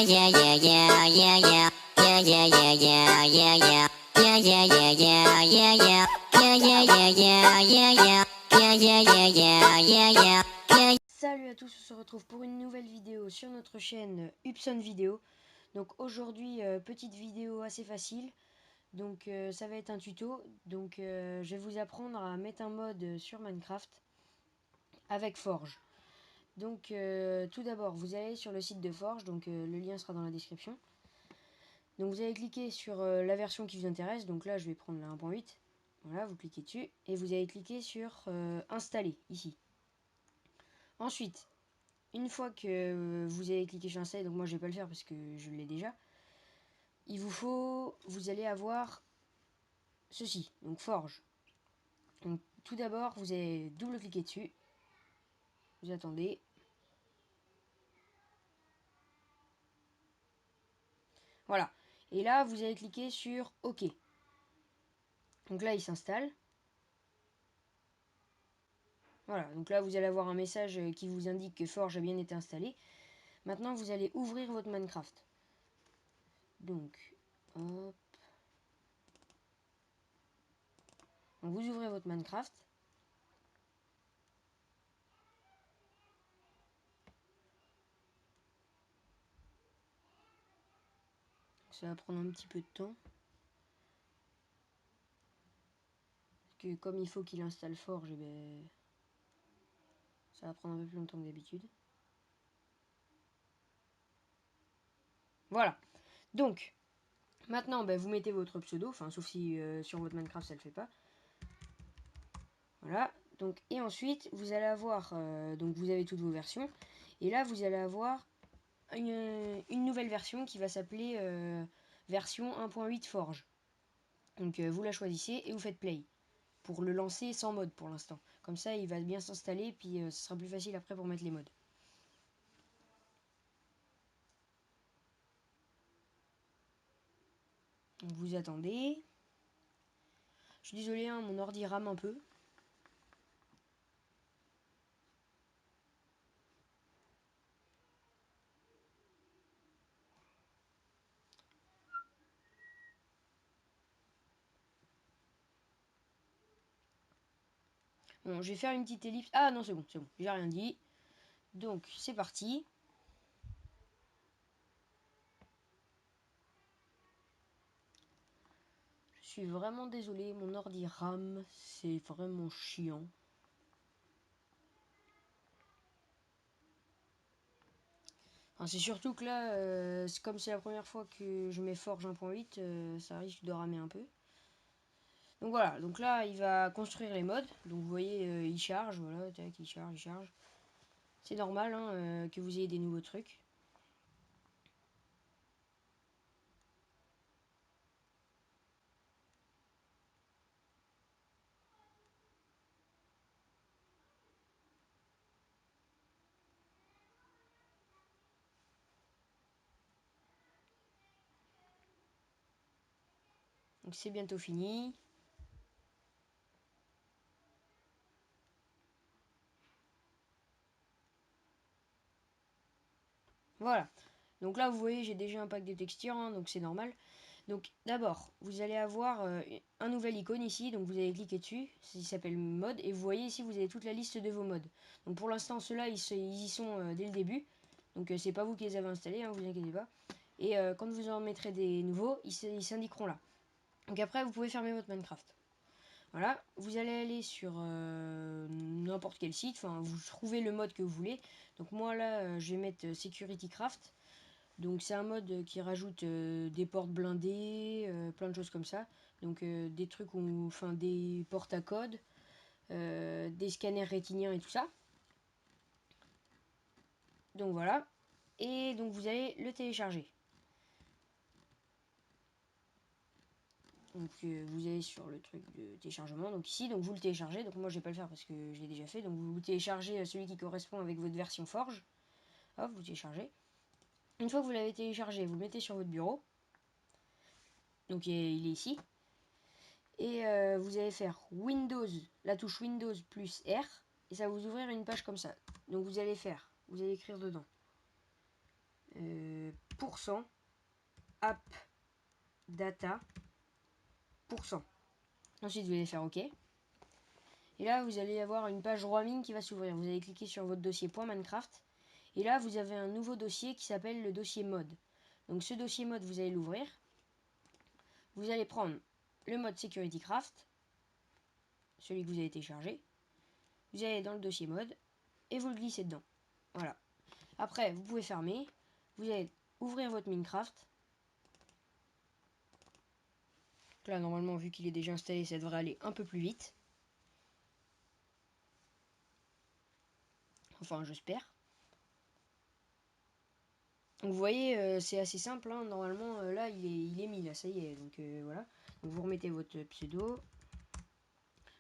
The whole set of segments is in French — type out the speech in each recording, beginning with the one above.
Salut à tous, on se retrouve pour une nouvelle vidéo sur notre chaîne Hubson Vidéo. Donc aujourd'hui, petite vidéo assez facile. Donc ça va être un tuto. Donc je vais vous apprendre à mettre un mode sur Minecraft avec Forge. Donc tout d'abord, vous allez sur le site de Forge, donc le lien sera dans la description. Donc vous allez cliquer sur la version qui vous intéresse. Donc là, je vais prendre la 1.8. Voilà, vous cliquez dessus et vous allez cliquer sur installer ici. Ensuite, une fois que vous avez cliqué sur installer, donc moi je vais pas le faire parce que je l'ai déjà, vous allez avoir ceci, donc Forge. Donc tout d'abord, vous allez double-cliquer dessus, vous attendez. Voilà, et là vous allez cliquer sur OK. Donc là il s'installe. Voilà, donc là vous allez avoir un message qui vous indique que Forge a bien été installé. Maintenant vous allez ouvrir votre Minecraft. Donc, hop. Donc vous ouvrez votre Minecraft. Ça va prendre un petit peu de temps. Parce que comme il faut qu'il installe Forge, et ben, ça va prendre un peu plus longtemps que d'habitude. Voilà. Donc, maintenant, ben, vous mettez votre pseudo. Enfin, sauf si sur votre Minecraft, ça ne le fait pas. Voilà. Donc, et ensuite, vous allez avoir... donc, vous avez toutes vos versions. Et là, vous allez avoir une nouvelle version qui va s'appeler version 1.8 Forge. Donc, vous la choisissez et vous faites play. Pour le lancer sans mode pour l'instant. Comme ça, il va bien s'installer. Puis, ce sera plus facile après pour mettre les modes. Donc vous attendez. Je suis désolé, hein, mon ordi rame un peu. Bon, je vais faire une petite ellipse. Ah non, c'est bon, j'ai rien dit. Donc, c'est parti. Je suis vraiment désolé, mon ordi rame. C'est vraiment chiant. Enfin, c'est surtout que là, comme c'est la première fois que je mets Forge 1.8, ça risque de ramer un peu. Donc voilà, donc là, il va construire les modes. Donc vous voyez, il charge, voilà, tac, il charge, il charge. C'est normal hein, que vous ayez des nouveaux trucs. Donc c'est bientôt fini. Voilà. Donc là, vous voyez, j'ai déjà un pack de textures, hein, donc c'est normal. Donc d'abord, vous allez avoir un nouvel icône ici, donc vous allez cliquer dessus, il s'appelle mode, et vous voyez ici, vous avez toute la liste de vos modes. Donc pour l'instant, ceux-là, ils y sont dès le début, donc c'est pas vous qui les avez installés, hein, vous inquiétez pas. Et quand vous en mettrez des nouveaux, ils s'indiqueront là. Donc après, vous pouvez fermer votre Minecraft. Voilà, vous allez aller sur n'importe quel site, enfin vous trouvez le mode que vous voulez. Donc moi là, je vais mettre Security Craft. Donc c'est un mode qui rajoute des portes blindées, plein de choses comme ça. Donc des trucs où, enfin des portes à code, des scanners rétiniens et tout ça. Donc voilà. Et donc vous allez le télécharger. Donc vous allez sur le truc de téléchargement. Donc ici, donc vous le téléchargez. Donc moi je vais pas le faire parce que je l'ai déjà fait. Donc vous téléchargez celui qui correspond avec votre version Forge. Hop, vous téléchargez. Une fois que vous l'avez téléchargé, vous le mettez sur votre bureau. Donc il est ici. Et vous allez faire Windows, la touche Windows plus R, et ça va vous ouvrir une page comme ça. Donc vous allez écrire dedans %, app data %. Ensuite, vous allez faire OK. Et là, vous allez avoir une page roaming qui va s'ouvrir. Vous allez cliquer sur votre dossier .minecraft. Et là, vous avez un nouveau dossier qui s'appelle le dossier mode. Donc ce dossier mode, vous allez l'ouvrir. Vous allez prendre le mode SecurityCraft, celui que vous avez téléchargé. Vous allez dans le dossier mode et vous le glissez dedans. Voilà. Après, vous pouvez fermer. Vous allez ouvrir votre Minecraft. Donc là, normalement, vu qu'il est déjà installé, ça devrait aller un peu plus vite. Enfin, j'espère. Donc vous voyez, c'est assez simple. Hein. Normalement, là, il est mis. Là, ça y est. Donc voilà. Donc, vous remettez votre pseudo.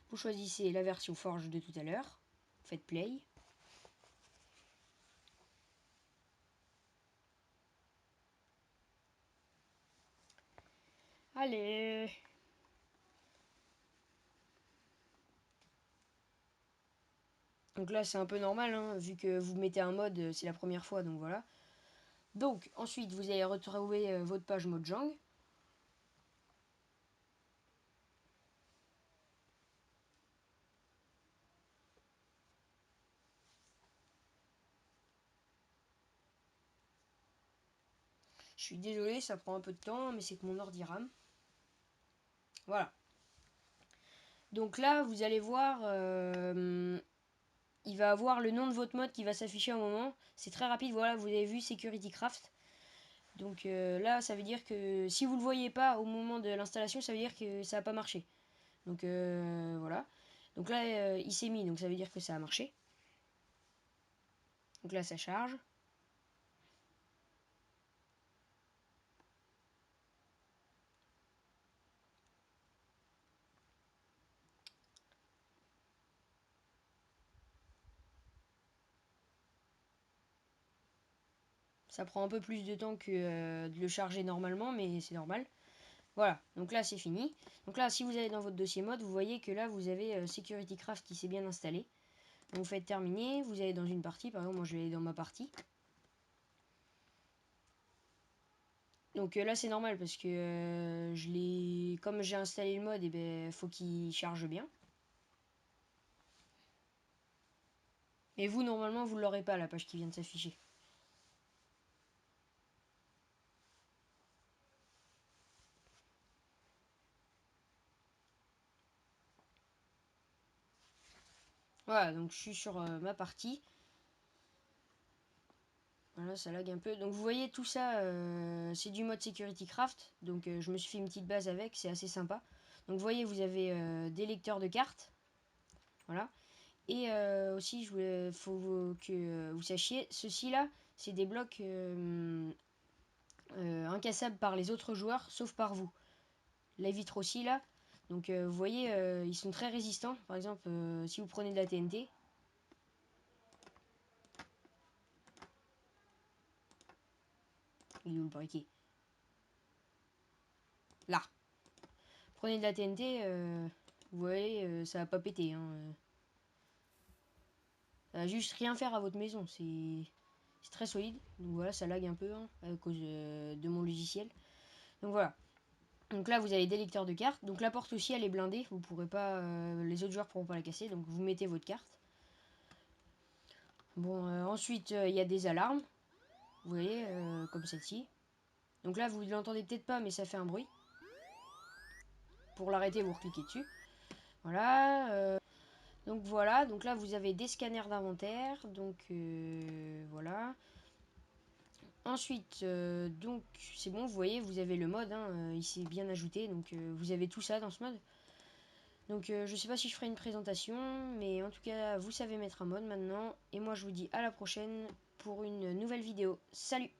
Vous choisissez la version Forge de tout à l'heure. Faites play. Allez. Donc là, c'est un peu normal, hein, vu que vous mettez un mode, c'est la première fois, donc voilà. Donc, ensuite, vous allez retrouver votre page Mojang. Je suis désolé, ça prend un peu de temps, mais c'est que mon ordi rame. Voilà. Donc là, vous allez voir, il va avoir le nom de votre mode qui va s'afficher à un moment. C'est très rapide, voilà, vous avez vu SecurityCraft. Donc là, ça veut dire que si vous ne le voyez pas au moment de l'installation, ça veut dire que ça n'a pas marché. Donc voilà. Donc là, il s'est mis, donc ça veut dire que ça a marché. Donc là, ça charge. Ça prend un peu plus de temps que de le charger normalement, mais c'est normal. Voilà, donc là c'est fini. Donc là, si vous allez dans votre dossier mode, vous voyez que là vous avez SecurityCraft qui s'est bien installé. Donc vous faites terminer, vous allez dans une partie, par exemple moi je vais aller dans ma partie. Donc là c'est normal parce que comme j'ai installé le mode, et ben faut qu'il charge bien. Et vous normalement vous l'aurez pas la page qui vient de s'afficher. Voilà, donc je suis sur ma partie. Voilà, ça lag un peu. Donc vous voyez tout ça, c'est du mode SecurityCraft. Donc je me suis fait une petite base avec, c'est assez sympa. Donc vous voyez, vous avez des lecteurs de cartes. Voilà. Et aussi, faut que vous sachiez, ceci là, c'est des blocs incassables par les autres joueurs, sauf par vous. Les vitres aussi là. Donc vous voyez, ils sont très résistants. Par exemple, si vous prenez de la TNT, il est où le briquet? Là. Prenez de la TNT, vous voyez, ça va pas péter. Hein. Ça va juste rien faire à votre maison. C'est très solide. Donc voilà, ça lag un peu hein, à cause de mon logiciel. Donc voilà. Donc là, vous avez des lecteurs de cartes. Donc la porte aussi, elle est blindée. Vous pourrez pas, les autres joueurs pourront pas la casser. Donc vous mettez votre carte. Bon, ensuite, il y a des alarmes. Vous voyez, comme celle-ci. Donc là, vous ne l'entendez peut-être pas, mais ça fait un bruit. Pour l'arrêter, vous recliquez dessus. Voilà. Donc voilà. Donc là, vous avez des scanners d'inventaire. Donc voilà. Ensuite, donc c'est bon, vous voyez, vous avez le mode, hein, il s'est bien ajouté, donc vous avez tout ça dans ce mode. Donc je sais pas si je ferai une présentation, mais en tout cas, vous savez mettre un mode maintenant. Et moi, je vous dis à la prochaine pour une nouvelle vidéo. Salut!